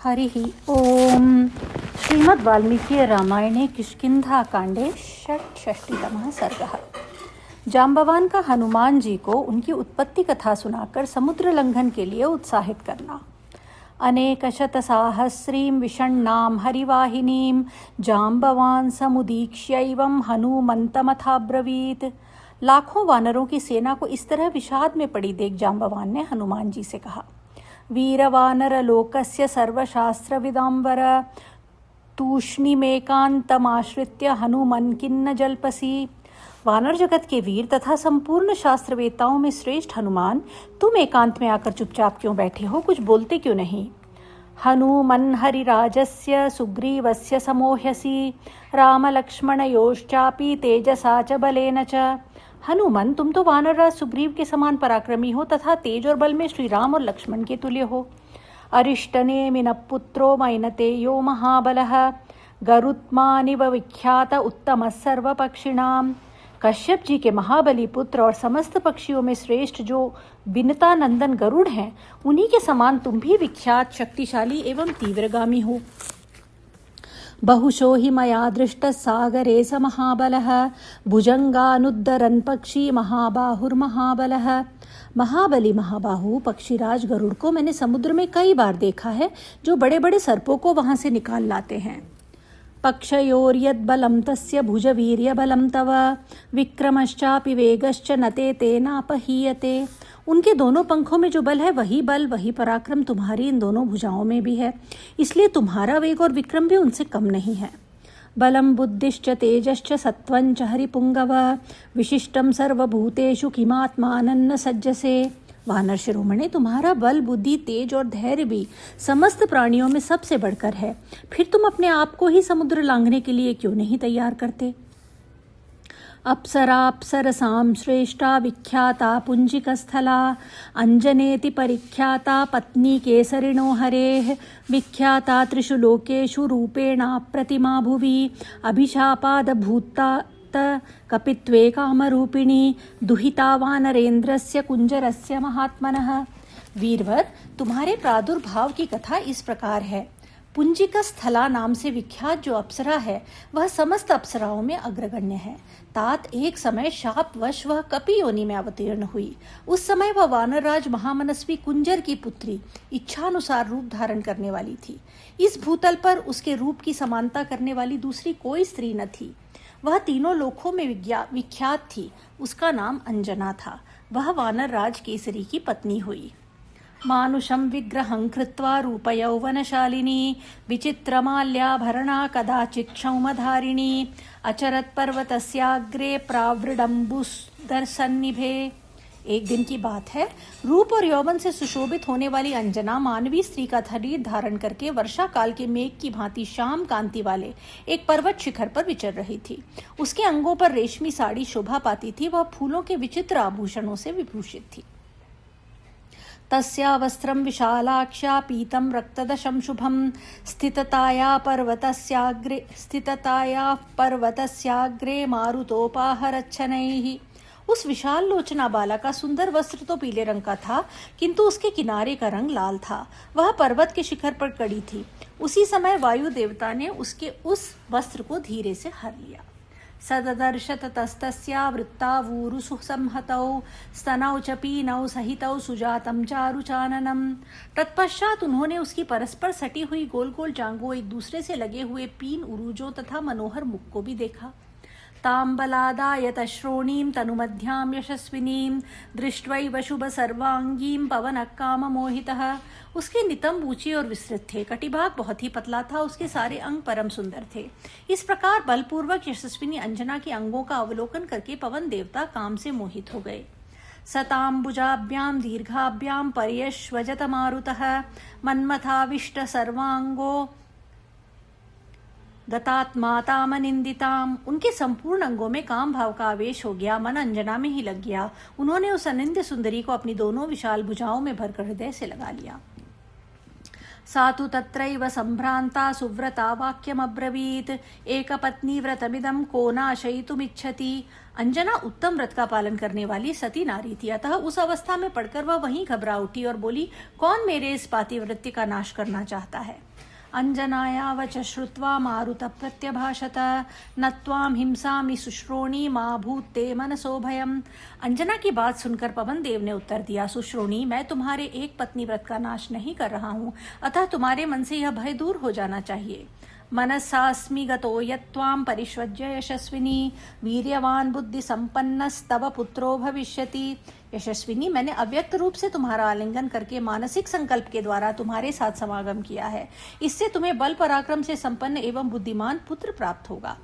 हरिः ओम। श्रीमद् वाल्मीकि रामायणे किष्किंधाकांडे षष्ठीतमः सर्गः। जाम्बवान का हनुमान जी को उनकी उत्पत्ति कथा सुनाकर समुद्र लंघन के लिए उत्साहित करना। अनेकशतसाहस्रीं विषण्णां हरिवाहिनीं जाम्बवान समुदीक्ष्यैवं हनुमन्तमथाब्रवीत्। लाखों वानरों की सेना को इस तरह विषाद में पड़ी देख जाम्बवान ने हनुमान जी से कहा, वीरवानरलोकस्य सर्वशास्त्रविदाम्बर तूष्णीमेकान्तमाश्रित्य हनुमन् किन्न जल्पसि। वानर जगत के वीर तथा संपूर्ण शास्त्रवेताओं में श्रेष्ठ हनुमान, तुम एकांत में आकर चुपचाप क्यों बैठे हो, कुछ बोलते क्यों नहीं। हनुमन् हरिराजस्य सुग्रीवस्य समोह्यसि रामलक्ष्मणयोश्चापि तेजसा च बलेन च। हनुमन, तुम तो वानरराज सुग्रीव के समान पराक्रमी हो तथा तेज और बल में श्री राम और लक्ष्मण के तुल्य हो। अरिष्टनेमिन पुत्रो मैनतेयो महाबलः गरुत्मानिव विख्यात उत्तम सर्वपक्षिणाम। कश्यप जी के महाबली पुत्र और समस्त पक्षियों में श्रेष्ठ जो विनता नंदन गरुड़ हैं, उन्हीं के समान तुम भी विख्यात, शक्तिशाली एवं तीव्रगामी हो। बहुशो हि मया दृष्ट सागरे स महाबलः भुजंगानुद्धरन् पक्षी महाबाहुर्महाबलः। महाबली महाबाहु पक्षीराज गरुड़ को मैंने समुद्र में कई बार देखा है, जो बड़े बड़े सर्पों को वहां से निकाल लाते हैं। पक्षयोर्यद्बलं तस्य भुजवीर्यबलं तव विक्रमश्चापि वेगश्च न ते तेनापहीयते। उनके दोनों पंखों में जो बल है, वही बल वही पराक्रम तुम्हारी इन दोनों भुजाओं में भी है, इसलिए तुम्हारा वेग और विक्रम भी उनसे कम नहीं है। बलम बुद्धिश्च तेजश्च सत्वंच हरिपुंगव विशिष्टम सर्वभूतेषु किमात्मानन्न सज्जसे। वानर शिरोमणे, तुम्हारा बल बुद्धि तेज और धैर्य भी समस्त प्राणियों में सबसे बढ़कर है, फिर तुम अपने आप को ही समुद्र लांघने के लिए क्यों नहीं तैयार करते। अप्सराप्सरसां श्रेष्ठा विख्याता पुंजिकस्थला अंजनेति परिख्याता पत्नी केसरिणो हरेः विख्याता त्रिषु लोकेषु रूपेणा प्रतिमा भुवि अभिशापादभूता कपित्वे कामरूपिणी दुहिता वानरेन्द्रस्य कुंजरस्य महात्मनः। वीरवर, तुम्हारे प्रादुर्भाव की कथा इस प्रकार है। पुंजिका स्थला नाम से विख्यात जो अप्सरा है, वह समस्त अप्सराओं में अग्रगण्य है। तात एक समय शापवश वह कपि योनि में अवतीर्ण हुई। उस समय वह वानरराज महामनस्वी कुंजर की पुत्री, इच्छानुसार रूप धारण करने वाली थी। इस भूतल पर उसके रूप की समानता करने वाली दूसरी कोई स्त्री न थी। वह तीनों लोकों में विख्यात थी। उसका नाम अंजना था। वह वानरराज केसरी की पत्नी हुई। मानुषं विग्रहं कृत्वा रूपयौवनशालिनी विचित्रमाल्याभरणा कदाचित् क्षौमधारिणी अचरत् पर्वतस्याग्रे प्रावृडम्बुदर्सन्निभे। एक दिन की बात है, रूप और यौवन से सुशोभित होने वाली अंजना मानवी स्त्री का शरीर धारण करके वर्षा काल के मेघ की भांति श्याम कांति वाले एक पर्वत शिखर पर विचर रही थी। उसके अंगों पर रेशमी साड़ी शोभा पाती थी। वह फूलों के विचित्र आभूषणों से विभूषित थी। तस्या वस्त्रं विशालाक्ष्या पीतं रक्तदशं शुभं स्थितताया पर्वतस्याग्रे मारुतोपाहरच्छनैः। उस विशाल लोचना बाला का सुंदर वस्त्र तो पीले रंग का था, किंतु उसके किनारे का रंग लाल था। वह पर्वत के शिखर पर खड़ी थी। उसी समय वायु देवता ने उसके उस वस्त्र को धीरे से हर लिया। सददर्श ततस्तस्या वृत्तावूरुसु संहतौ स्तनौ च पीनौ सहितौ सुजातं चारुचाननम्। तत्पश्चात उन्होंने उसकी परस्पर सटी हुई गोल गोल जांघों, एक दूसरे से लगे हुए पीन उरूजों तथा मनोहर मुख को भी देखा। ताम्बलादायतश्रोणीं तनुमध्यां यशस्विनीं दृष्ट्वैव शुभ सर्वांगीं पवनः काममोहितः। उसके नितंब ऊंचे और विस्तृत थे, कटिभाग बहुत ही पतला था, उसके सारे अंग परम सुंदर थे। इस प्रकार बलपूर्वक यशस्विनी अंजना के अंगों का अवलोकन करके पवन देवता काम से मोहित हो गए। सताम्बुजाभ्यां दीर्घाभ्यां पर्यश्वजत मारुतः मन्मथाविष्ट सर्वांगो गतात्मातामनिंदिताम। उनके संपूर्ण अंगों में काम भाव का आवेश हो गया, मन अंजना में ही लग गया। उन्होंने उस अनिंद्य सुंदरी को अपनी दोनों विशाल भुजाओं में भरकर हृदय से लगा लिया। सा तु तत्रैव सम्भ्रान्ता सुव्रता वाक्यमब्रवीत् एकपत्नी व्रतमिदं को नाशयितुमिच्छति। अंजना उत्तम व्रत का पालन करने वाली सती नारी थी, अतः उस अवस्था में पढ़कर वह वहीं घबरा उठी और बोली, कौन मेरे इस पातिव्रत्य का नाश करना चाहता है। अंजनाया वच श्रुत्वा मारुतः प्रत्यभाषत न त्वां हिंसामि सुश्रोणी मा भूते मनसो भयम्। अंजना की बात सुनकर पवन देव ने उत्तर दिया, सुश्रोणी, मैं तुम्हारे एक पत्नी व्रत का नाश नहीं कर रहा हूँ, अतः तुम्हारे मन से यह भय दूर हो जाना चाहिए। मनसास्मि गतो यत्त्वां परिष्वज्य यशस्विनी वीर्यवान बुद्धि संपन्नस्तव पुत्रो भविष्यति। यशस्विनी, मैंने अव्यक्त रूप से तुम्हारा आलिंगन करके मानसिक संकल्प के द्वारा तुम्हारे साथ समागम किया है। इससे तुम्हें बल पराक्रम से संपन्न एवं बुद्धिमान पुत्र प्राप्त होगा।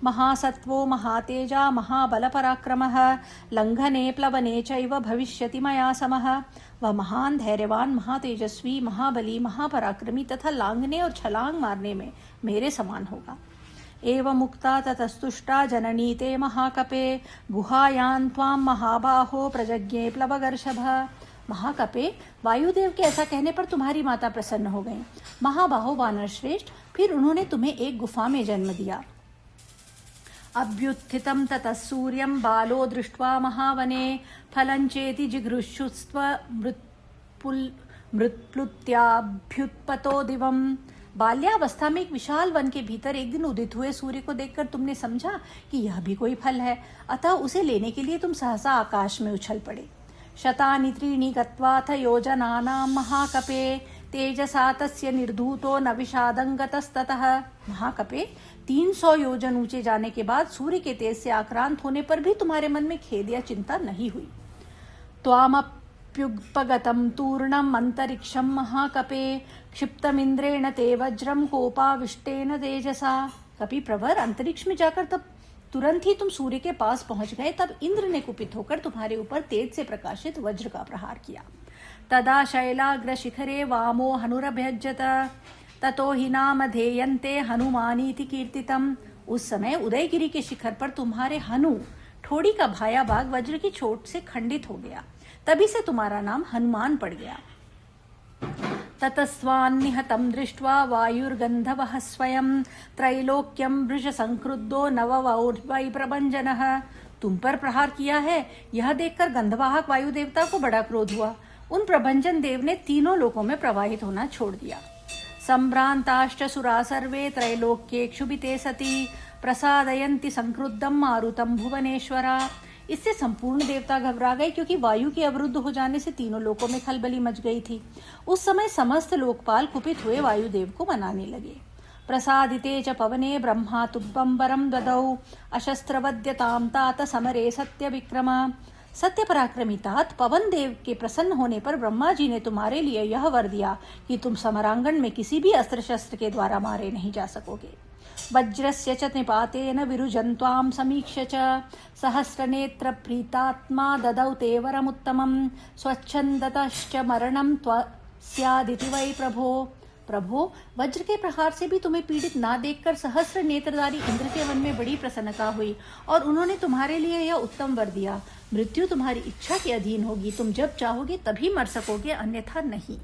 महासत्वो महातेजा महाबल पराक्रमः लंघने प्लवने चैव भविष्यति मया समः। वह महान धैर्यवान महातेजस्वी महाबली महापराक्रमी तथा लांघने और छलांग मारने में मेरे समान होगा। एवं मुक्ता ततस्तुष्टा जननी ते महाकपे गुहायां त्वां महाबाहो प्रजज्ञे प्लवगर्षभ। महाकपे, वायुदेव के ऐसा कहने पर तुम्हारी माता प्रसन्न हो गई। महाबाहो वानर श्रेष्ठ, फिर उन्होंने तुम्हें एक गुफा में जन्म दिया। अभ्युत्थितं ततः सूर्यं बालो दृष्ट्वा महावने फलञ्चेति जिघृक्षुस्त्व मृत्प्लुत्याभ्युत्पतो दिवम्। बाल्यावस्था में एक विशाल वन के भीतर एक दिन उदित हुए सूर्य को देखकर तुमने समझा कि यह भी कोई फल है, अतः उसे लेने के लिए तुम सहसा आकाश में उछल पड़े। शतानि त्रीणि गत्वाथ योजनानां महाकपे तेजसा तस्य निर्धूतो न विषादंगतस्ततः। महाकपे, 300 योजन ऊंचे जाने के बाद सूर्य के तेज से आक्रांत होने पर भी तुम्हारे मन में खेद या चिंता नहीं हुई। त्वामप्युपगतं तूर्णम् अंतरिक्षं महाकपे क्षिप्तमिंद्रेण ते वज्रम कोपाविष्टेन तेजसा। कपि प्रवर, अंतरिक्ष में जाकर तब तुरंत ही तुम सूर्य के पास पहुंच गए, तब इंद्र ने कुपित होकर तुम्हारे ऊपर तेज से प्रकाशित वज्र का प्रहार किया। तदा शैलाग्र शिखरे वामो हनुरभ्यज्यत ततो हि नामधेयन्ते हनुमानीति कीर्तितम्। उस समय उदयगिरी के शिखर पर तुम्हारे हनु ठोड़ी का भाया भाग वज्र की चोट से खंडित हो गया, तभी से तुम्हारा नाम हनुमान पड़ गया। ततस्वान्निहतं दृष्ट्वा वायुर्गन्धवः स्वयं त्रैलोक्यं वृष संक्रुद्धो नववै प्रभंजनः। तुम पर प्रहार किया है, यह देखकर गंधवाहक वायु देवता को बड़ा क्रोध हुआ। उन प्रभंजन देव ने तीनों लोकों में प्रवाहित होना छोड़ दिया। संभ्रांताश्च सुरा सर्वे त्रैलोक्ये क्षुभिते सती प्रसादयन्ति संक्रुद्धं मारुतं भुवनेश्वरा। इससे संपूर्ण देवता घबरा गए, क्योंकि वायु के अवरुद्ध हो जाने से तीनों लोकों में खलबली मच गई थी। उस समय समस्त लोकपाल कुपित हुए वायुदेव को मनाने लगे। प्रसादिते च पवने ब्रह्मा तुब्बंबरम ददौ अशस्त्रवद्यतां तात समरे सत्य विक्रमा। सत्य पराक्रमी तात, पवन देव के प्रसन्न होने पर ब्रह्मा जी ने तुम्हारे लिए यह वर दिया कि तुम समरांगण में किसी भी अस्त्र शस्त्र के द्वारा मारे नहीं जा सकोगे। वज्रस्य च निपातेन विरुजन्त्वां समीक्ष्य च सहस्रनेत्र प्रीतात्मा ददौ ते वरमुत्तमं स्वच्छन्दतश्च मरणं त्वस्यादिति वै प्रभो। प्रभो, वज्र के प्रहार से भी तुम्हें पीड़ित ना देखकर सहस्र नेत्रधारी इंद्र के मन में बड़ी प्रसन्नता हुई और उन्होंने तुम्हारे लिए यह उत्तम वर दिया, मृत्यु तुम्हारी इच्छा के अधीन होगी, तुम जब चाहोगे तभी मर सकोगे, अन्यथा नहीं।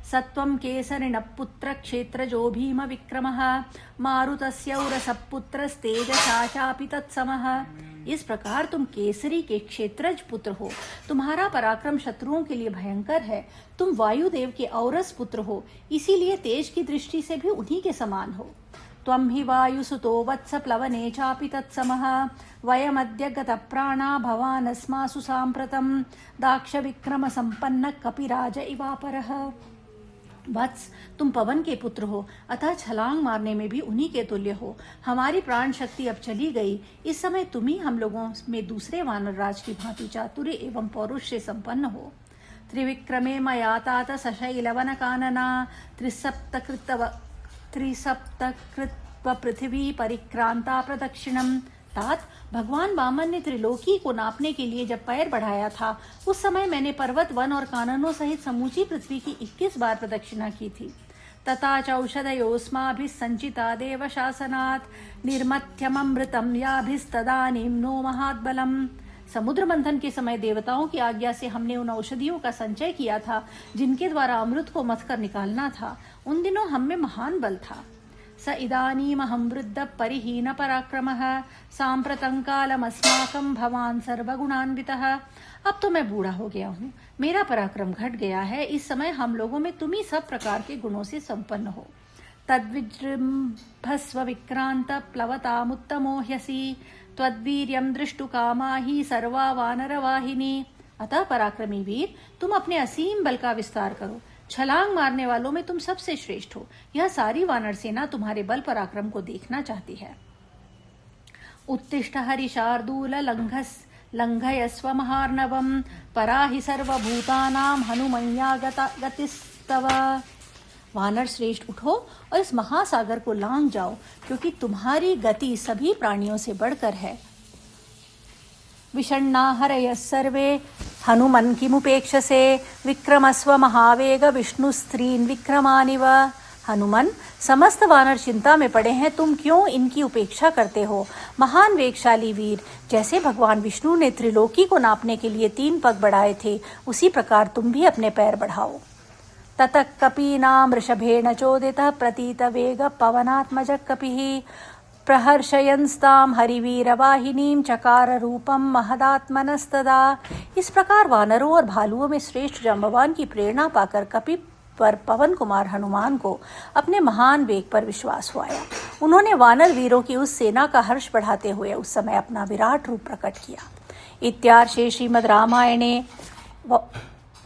सत्वं केसरिणः पुत्र क्षेत्रजो भीम विक्रमः मारुतस्य उरसपुत्रस्तेजसा चापि तत्समः। इस प्रकार तुम केसरी के क्षेत्रज पुत्र हो, तुम्हारा पराक्रम शत्रुओं के लिए भयंकर है। तुम वायुदेव के औरस पुत्र हो, इसीलिए तेज की दृष्टि से भी उन्हीं के समान हो। त्वं हि वायुसुतो वत्स प्लवने चापि तत्समः वयमद्य गतप्राणा भवानस्मासु साम्प्रतं दाक्ष विक्रम संपन्न कपिराज इवापरः। वत्स, तुम पवन के पुत्र हो, अतः छलांग मारने में भी उन्हीं के तुल्य हो। हमारी प्राण शक्ति अब चली गई, इस समय तुम ही हम लोगों में दूसरे वानर राज की भांति चातुर्य एवं पौरुष से संपन्न हो। त्रिविक्रमे मया तात सशैलवन कानना त्रिसप्तकृत्व पृथ्वी परिक्रांता प्रदक्षिणम। तात, भगवान वामन ने त्रिलोकी को नापने के लिए जब पैर बढ़ाया था, उस समय मैंने पर्वत वन और काननों सहित समूची पृथ्वी की 21 बार प्रदक्षिणा की थी। तथा चौषधयोस्माभिः संचिता देव शासनात् निर्मथ्यममृतं याभिस्तदानीं नो महाद्बलम्। समुद्र मंथन के समय देवताओं की आज्ञा से हमने उन औषधियों का संचय किया था जिनके द्वारा अमृत को मथ कर निकालना था। उन दिनों हम में महान बल था। स इदानीमहं वृद्ध परिहीन पराक्रमः साम्प्रतं कालमस्माकं भवान् सर्वगुणान्वितः। अब तो मैं बूढ़ा हो गया हूँ, मेरा पराक्रम घट गया है। इस समय हम लोगों में तुम ही सब प्रकार के गुणों से संपन्न हो। तद्विजृम्भस्व विक्रांत प्लवतामुत्तमो ह्यसि त्वद्वीर्यं दृष्टुकामा ही सर्वा वानरवाहिनी। अतः पराक्रमी वीर, तुम अपने असीम बल का विस्तार करो। छलांग मारने वालों में तुम सबसे श्रेष्ठ हो। यह सारी वानर सेना तुम्हारे बल पराक्रम को देखना चाहती है। उत्तिष्ठ हरिशार्दूल लंघयस्व महार्णवम् पराहि सर्वभूतानां हनुमन्या गतिस्तव। वानर श्रेष्ठ, उठो और इस महासागर को लांघ जाओ, क्योंकि तुम्हारी गति सभी प्राणियों से बढ़कर है। विषण्णा हरयः सर्वे हनुमन् किमुपेक्षसे विक्रमस्व महावेग विष्णुस्त्रीन् विक्रमानिव। हनुमन, समस्त वानर चिंता में पड़े हैं, तुम क्यों इनकी उपेक्षा करते हो? महान वेगशाली वीर, जैसे भगवान विष्णु ने त्रिलोकी को नापने के लिए 3 पग बढ़ाए थे, उसी प्रकार तुम भी अपने पैर बढ़ाओ। ततः कपीनां वृषभेण चोदितः प्रतीत वेग पवनात्मज कपिः प्रहर्षयंस्तां हरिवीरवाहिनीं चकार रूपम महदात्मनस्तदा। इस प्रकार वानरों और भालुओं में श्रेष्ठ जांबवान की प्रेरणा पाकर कपि पर पवन कुमार हनुमान को अपने महान वेग पर विश्वास हुआ। उन्होंने वानर वीरों की उस सेना का हर्ष बढ़ाते हुए उस समय अपना विराट रूप प्रकट किया। इत्यार्षे श्रीमद् रामायणे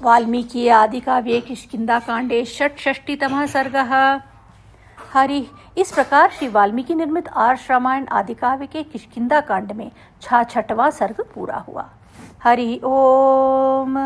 वाल्मीकि आदि काव्ये किष्किंधाकांडे 66तमः सर्गः। हरि। इस प्रकार श्री वाल्मीकि निर्मित आर्ष रामायण आदि काव्य के किष्किंधा कांड में 66वां सर्ग पूरा हुआ। हरि ओम।